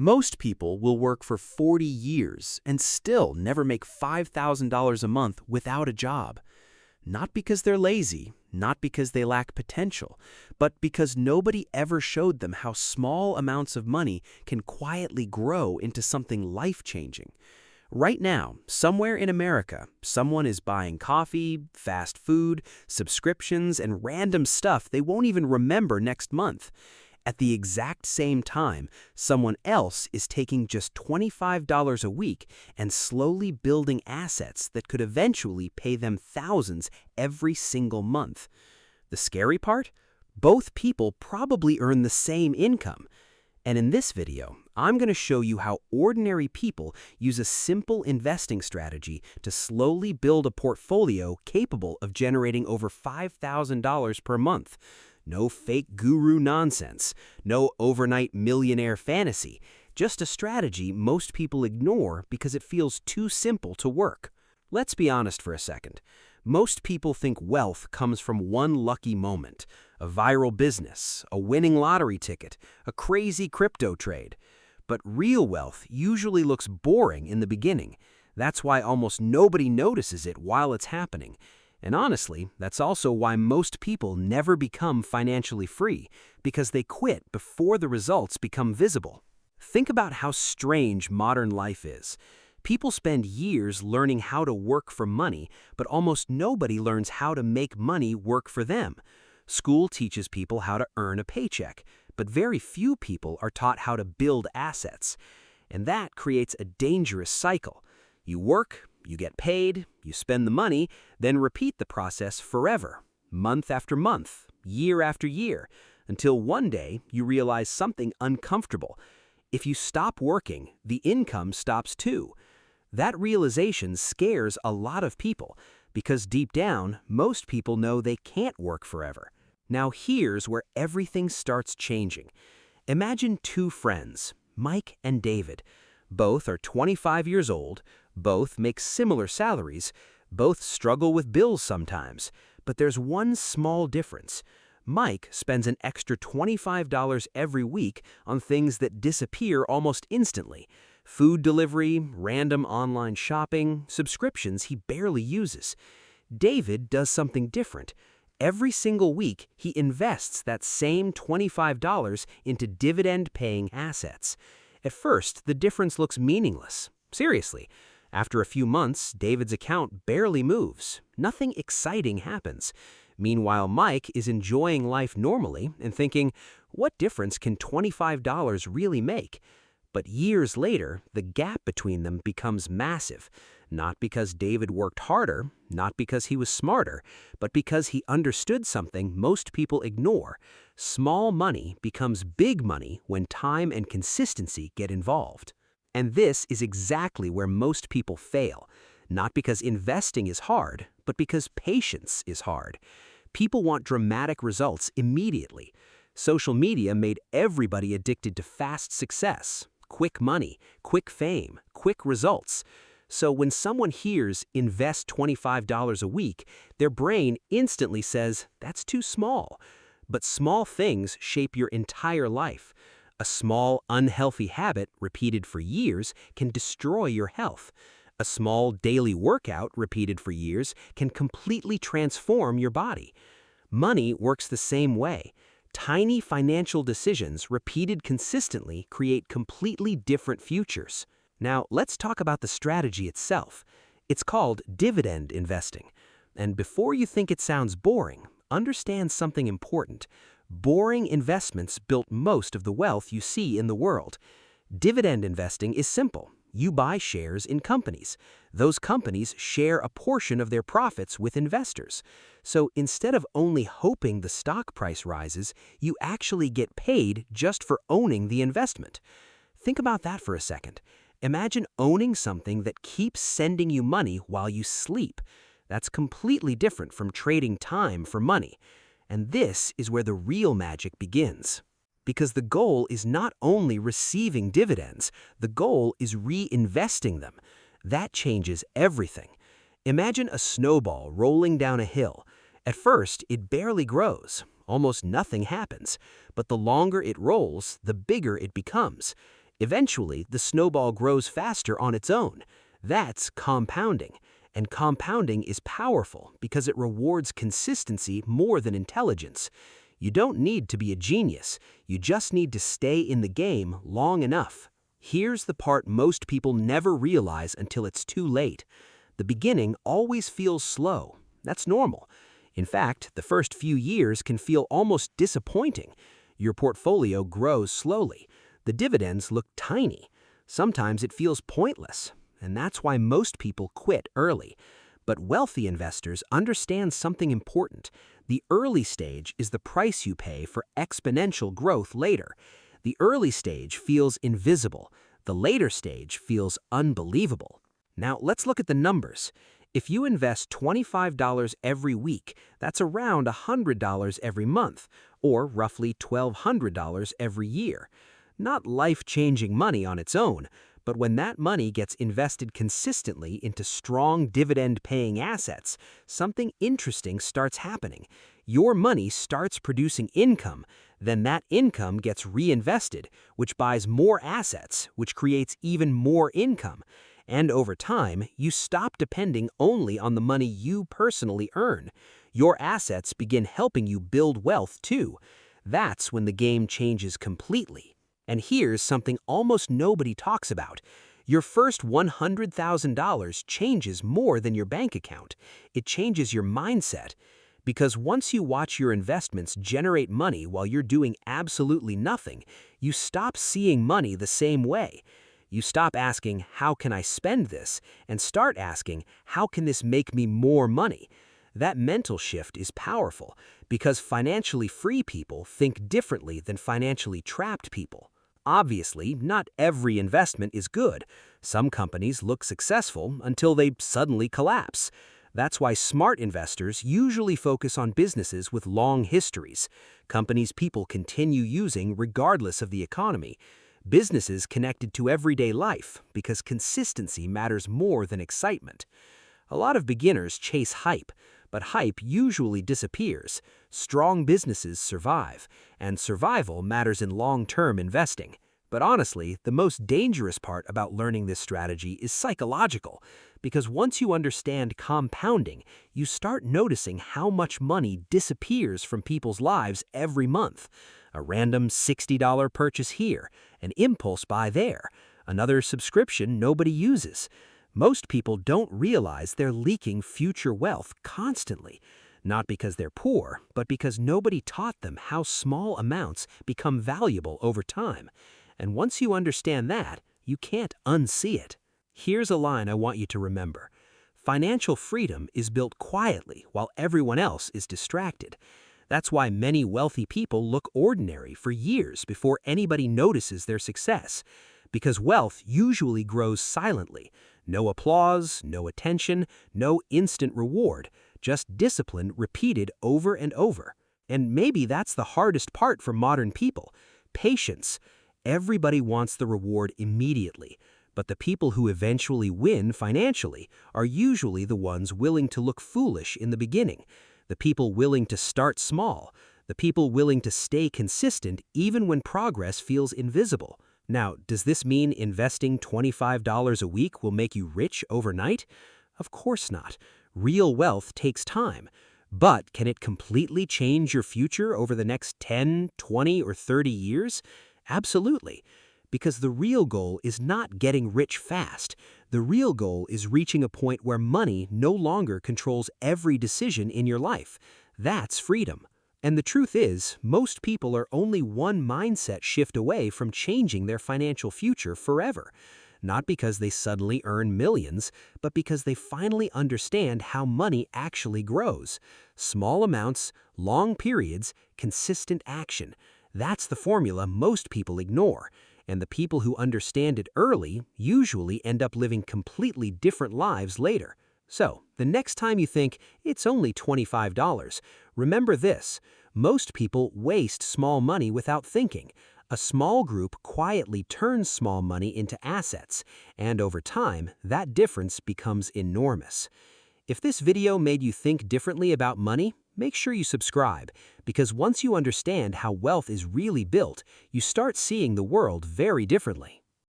Most people will work for 40 years and still never make $5,000 a month without a job. Not because they're lazy, not because they lack potential, but because nobody ever showed them how small amounts of money can quietly grow into something life-changing. Right now, somewhere in America, someone is buying coffee, fast food, subscriptions, and random stuff they won't even remember next month. At the exact same time, someone else is taking just $25 a week and slowly building assets that could eventually pay them thousands every single month. The scary part? Both people probably earn the same income. And in this video, I'm going to show you how ordinary people use a simple investing strategy to slowly build a portfolio capable of generating over $5,000 per month. No fake guru nonsense, no overnight millionaire fantasy, just a strategy most people ignore because it feels too simple to work. Let's be honest for a second. Most people think wealth comes from one lucky moment, a viral business, a winning lottery ticket, a crazy crypto trade. But real wealth usually looks boring in the beginning. That's why almost nobody notices it while it's happening. And honestly, that's also why most people never become financially free, because they quit before the results become visible. Think about how strange modern life is. People spend years learning how to work for money, but almost nobody learns how to make money work for them. School teaches people how to earn a paycheck, but very few people are taught how to build assets. And that creates a dangerous cycle. You work, you get paid, you spend the money, then repeat the process forever, month after month, year after year, until one day you realize something uncomfortable. If you stop working, the income stops too. That realization scares a lot of people, because deep down, most people know they can't work forever. Now here's where everything starts changing. Imagine two friends, Mike and David. Both are 25 years old, both make similar salaries, both struggle with bills sometimes, but there's one small difference. Mike spends an extra $25 every week on things that disappear almost instantly. Food delivery, random online shopping, subscriptions he barely uses. David does something different. Every single week, he invests that same $25 into dividend-paying assets. At first, the difference looks meaningless. Seriously. After a few months, David's account barely moves. Nothing exciting happens. Meanwhile, Mike is enjoying life normally and thinking, what difference can $25 really make? But years later, the gap between them becomes massive. Not because David worked harder, not because he was smarter, but because he understood something most people ignore. Small money becomes big money when time and consistency get involved. And this is exactly where most people fail. Not because investing is hard, but because patience is hard. People want dramatic results immediately. Social media made everybody addicted to fast success, quick money, quick fame, quick results. So when someone hears invest $25 a week, their brain instantly says, that's too small. But small things shape your entire life. A small, unhealthy habit repeated for years can destroy your health. A small daily workout repeated for years can completely transform your body. Money works the same way. Tiny financial decisions repeated consistently create completely different futures. Now, let's talk about the strategy itself. It's called dividend investing. And before you think it sounds boring, understand something important. Boring investments built most of the wealth you see in the world. Dividend investing is simple. You buy shares in companies. Those companies share a portion of their profits with investors. So instead of only hoping the stock price rises, you actually get paid just for owning the investment. Think about that for a second. Imagine owning something that keeps sending you money while you sleep. That's completely different from trading time for money. And this is where the real magic begins. Because the goal is not only receiving dividends, the goal is reinvesting them. That changes everything. Imagine a snowball rolling down a hill. At first, it barely grows. Almost nothing happens. But the longer it rolls, the bigger it becomes. Eventually, the snowball grows faster on its own. That's compounding. And compounding is powerful because it rewards consistency more than intelligence. You don't need to be a genius. You just need to stay in the game long enough. Here's the part most people never realize until it's too late. The beginning always feels slow. That's normal. In fact, the first few years can feel almost disappointing. Your portfolio grows slowly. The dividends look tiny. Sometimes it feels pointless. And that's why most people quit early. But wealthy investors understand something important. The early stage is the price you pay for exponential growth later. The early stage feels invisible. The later stage feels unbelievable. Now, let's look at the numbers. If you invest $25 every week, that's around $100 every month, or roughly $1,200 every year. Not life-changing money on its own, but when that money gets invested consistently into strong dividend-paying assets, something interesting starts happening. Your money starts producing income, then that income gets reinvested, which buys more assets, which creates even more income. And over time, you stop depending only on the money you personally earn. Your assets begin helping you build wealth too. That's when the game changes completely. And here's something almost nobody talks about. Your first $100,000 changes more than your bank account. It changes your mindset. Because once you watch your investments generate money while you're doing absolutely nothing, you stop seeing money the same way. You stop asking, how can I spend this? And start asking, how can this make me more money? That mental shift is powerful because financially free people think differently than financially trapped people. Obviously, not every investment is good. Some companies look successful until they suddenly collapse. That's why smart investors usually focus on businesses with long histories, companies people continue using regardless of the economy, businesses connected to everyday life because consistency matters more than excitement. A lot of beginners chase hype, but hype usually disappears. Strong businesses survive, and survival matters in long-term investing. But honestly, the most dangerous part about learning this strategy is psychological, because once you understand compounding, you start noticing how much money disappears from people's lives every month. A random $60 purchase here, an impulse buy there, another subscription nobody uses. Most people don't realize they're leaking future wealth constantly, not because they're poor, but because nobody taught them how small amounts become valuable over time. And once you understand that, you can't unsee it. Here's a line I want you to remember. Financial freedom is built quietly while everyone else is distracted. That's why many wealthy people look ordinary for years before anybody notices their success. Because wealth usually grows silently. No applause, no attention, no instant reward, just discipline repeated over and over. And maybe that's the hardest part for modern people. Patience. Everybody wants the reward immediately, but the people who eventually win financially are usually the ones willing to look foolish in the beginning, the people willing to start small, the people willing to stay consistent even when progress feels invisible. Now, does this mean investing $25 a week will make you rich overnight? Of course not. Real wealth takes time. But can it completely change your future over the next 10, 20, or 30 years? Absolutely. Because the real goal is not getting rich fast. The real goal is reaching a point where money no longer controls every decision in your life. That's freedom. And the truth is, most people are only one mindset shift away from changing their financial future forever. Not because they suddenly earn millions, but because they finally understand how money actually grows. Small amounts, long periods, consistent action. That's the formula most people ignore. And the people who understand it early usually end up living completely different lives later. So, the next time you think, it's only $25, remember this: most people waste small money without thinking. A small group quietly turns small money into assets, and over time, that difference becomes enormous. If this video made you think differently about money, make sure you subscribe, because once you understand how wealth is really built, you start seeing the world very differently.